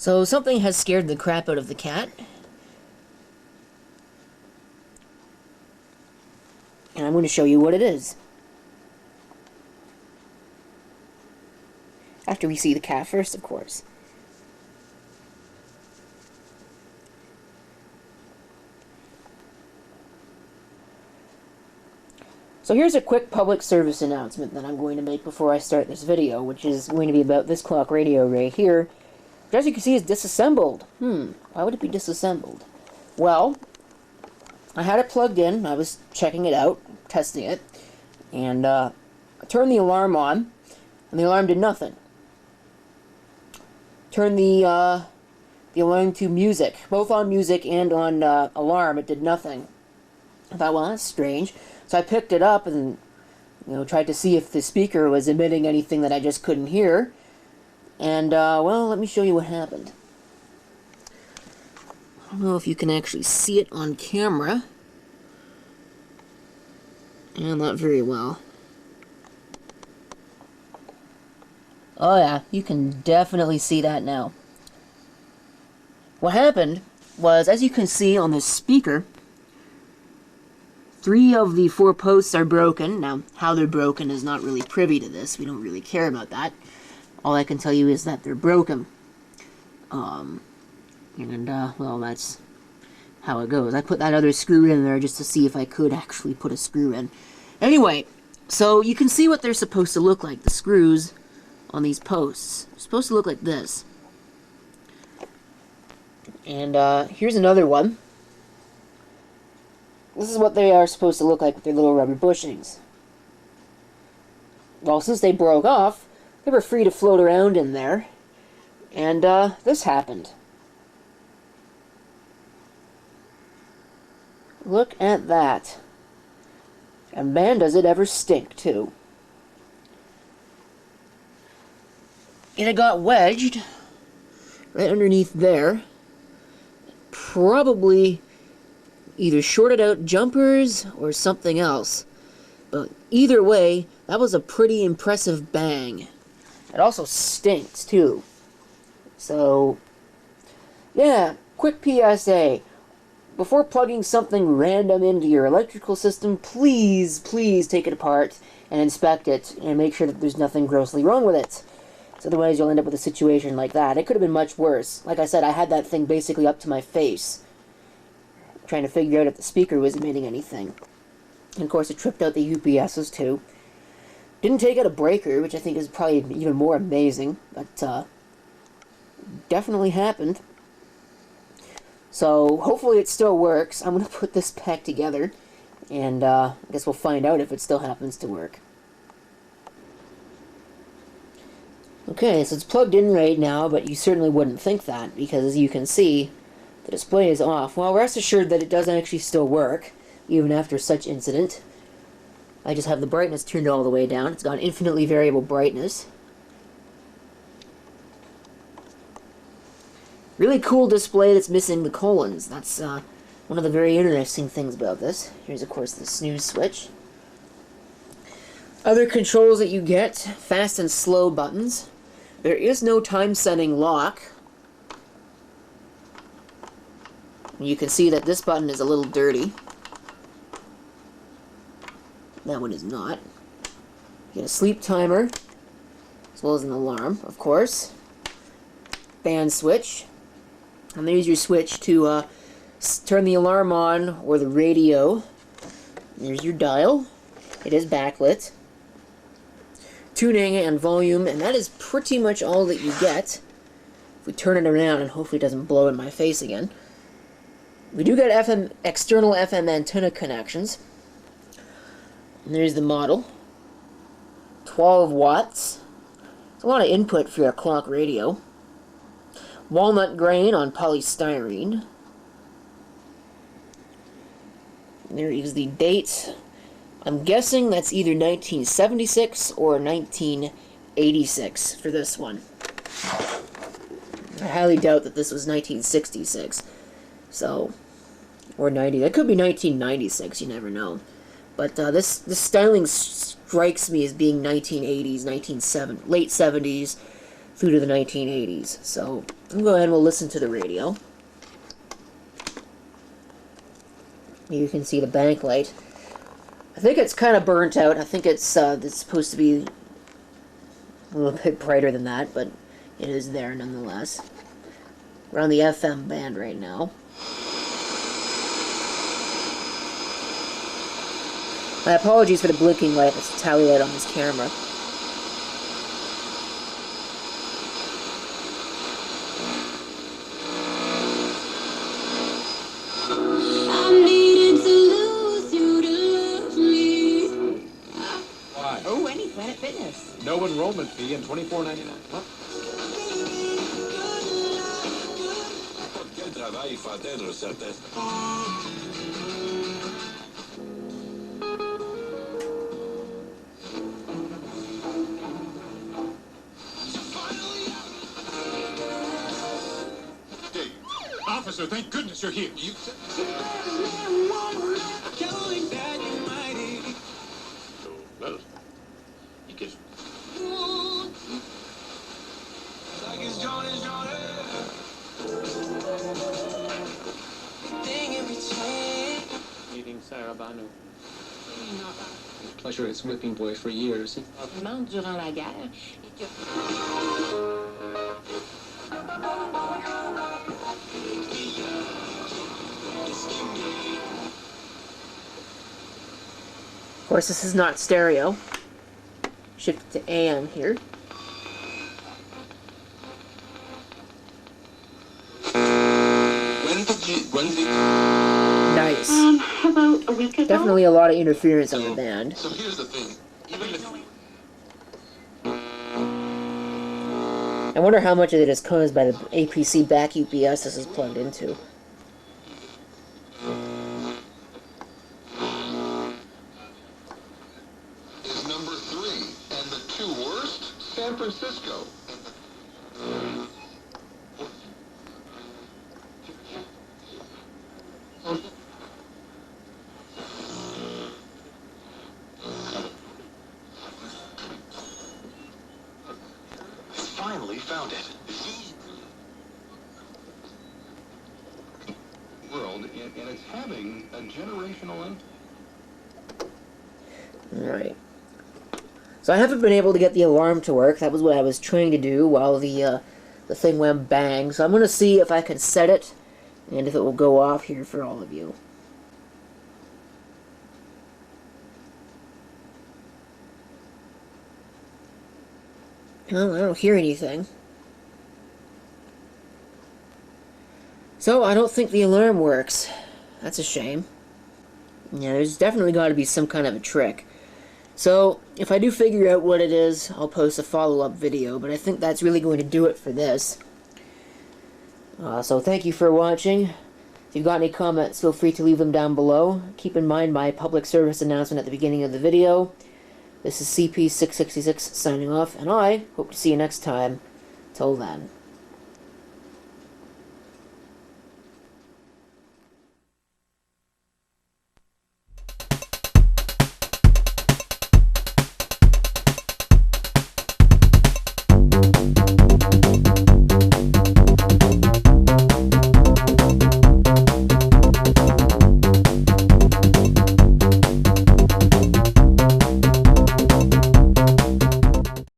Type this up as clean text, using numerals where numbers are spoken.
So something has scared the crap out of the cat. And I'm going to show you what it is. After we see the cat first, of course. So here's a quick public service announcement that I'm going to make before I start this video, which is going to be about this clock radio right here, which as you can see is disassembled. Why would it be disassembled? Well, I had it plugged in, I was checking it out, testing it, and I turned the alarm on, and the alarm did nothing. Turned the alarm to music, both on music and on alarm, it did nothing. I thought, well, that's strange. So I picked it up and, tried to see if the speaker was emitting anything that I just couldn't hear. And, well, let me show you what happened. I don't know if you can actually see it on camera. And not very well. Oh yeah, you can definitely see that now. What happened was, as you can see on this speaker, 3 of the 4 posts are broken. Now, how they're broken is not really privy to this. We don't really care about that. All I can tell you is that they're broken. Well, that's how it goes. I put that other screw in there just to see if I could actually put a screw in. Anyway, so you can see what they're supposed to look like, the screws on these posts. They're supposed to look like this. And here's another one. This is what they are supposed to look like with their little rubber bushings. Well, since they broke off, they were free to float around in there. And this happened. Look at that. And man, does it ever stink, too. And it got wedged right underneath there. Probably either shorted out jumpers or something else. But either way, that was a pretty impressive bang. It also stinks, too. So, yeah, quick PSA. Before plugging something random into your electrical system, please take it apart and inspect it and make sure that there's nothing grossly wrong with it. So otherwise you'll end up with a situation like that. It could have been much worse. Like I said, I had that thing basically up to my face, trying to figure out if the speaker was emitting anything. And of course it tripped out the UPSs too. Didn't take out a breaker, which I think is probably even more amazing, but definitely happened. So hopefully it still works. I'm going to put this back together, and I guess we'll find out if it still happens to work. Okay, so it's plugged in right now, but you certainly wouldn't think that, because as you can see, the display is off. Well, rest assured that it does actually still work, even after such incident. I just have the brightness turned all the way down. It's got an infinitely variable brightness. Really cool display that's missing the colons. That's one of the very interesting things about this. Here's, of course, the snooze switch. Other controls that you get, fast and slow buttons. There is no time setting lock. You can see that this button is a little dirty. That one is not. You get a sleep timer, as well as an alarm, of course. Band switch. And there's your switch to turn the alarm on or the radio. There's your dial. It is backlit. Tuning and volume, and that is pretty much all that you get. If we turn it around, and hopefully it doesn't blow in my face again. We do get external FM antenna connections. And there's the model. 12 watts. It's a lot of input for a clock radio. Walnut grain on polystyrene. And there is the date. I'm guessing that's either 1976 or 1986 for this one. I highly doubt that this was 1966. So, or 90. That could be 1996, you never know. But this styling strikes me as being 1980s, late 70s through to the 1980s. So, We'll go ahead and we'll listen to the radio. You can see the bank light. I think it's kind of burnt out. I think it's supposed to be a little bit brighter than that, but it is there nonetheless. We're on the FM band right now. My apologies for the blinking light. It's a tally light on this camera. Oh, any Planet Fitness. No enrollment fee and $24.99. Huh? Quel travail il faut atteindre un certain... Hey, officer, thank goodness you're here. You... Well, you get... Meeting Sarah Banu. Pleasure is whipping boy for years. Durant la guerre. Of course, this is not stereo. Shift to AM here. Nice. About a week ago. Definitely a lot of interference on the band. So here's the thing. Even if... I wonder how much of it is caused by the APC back UPS this is plugged into. Is number 3, and the 2 worst, San Francisco. Finally found it. World, and it's having a generational impact. Alright. So I haven't been able to get the alarm to work. That was what I was trying to do while the thing went bang. So I'm going to see if I can set it and if it will go off here for all of you. Well, I don't hear anything. So I don't think the alarm works. That's a shame. Yeah, there's definitely got to be some kind of a trick. So, if I do figure out what it is, I'll post a follow-up video, but I think that's really going to do it for this. So thank you for watching. If you've got any comments, feel free to leave them down below. Keep in mind my public service announcement at the beginning of the video. This is CP666 signing off, and I hope to see you next time. Till then.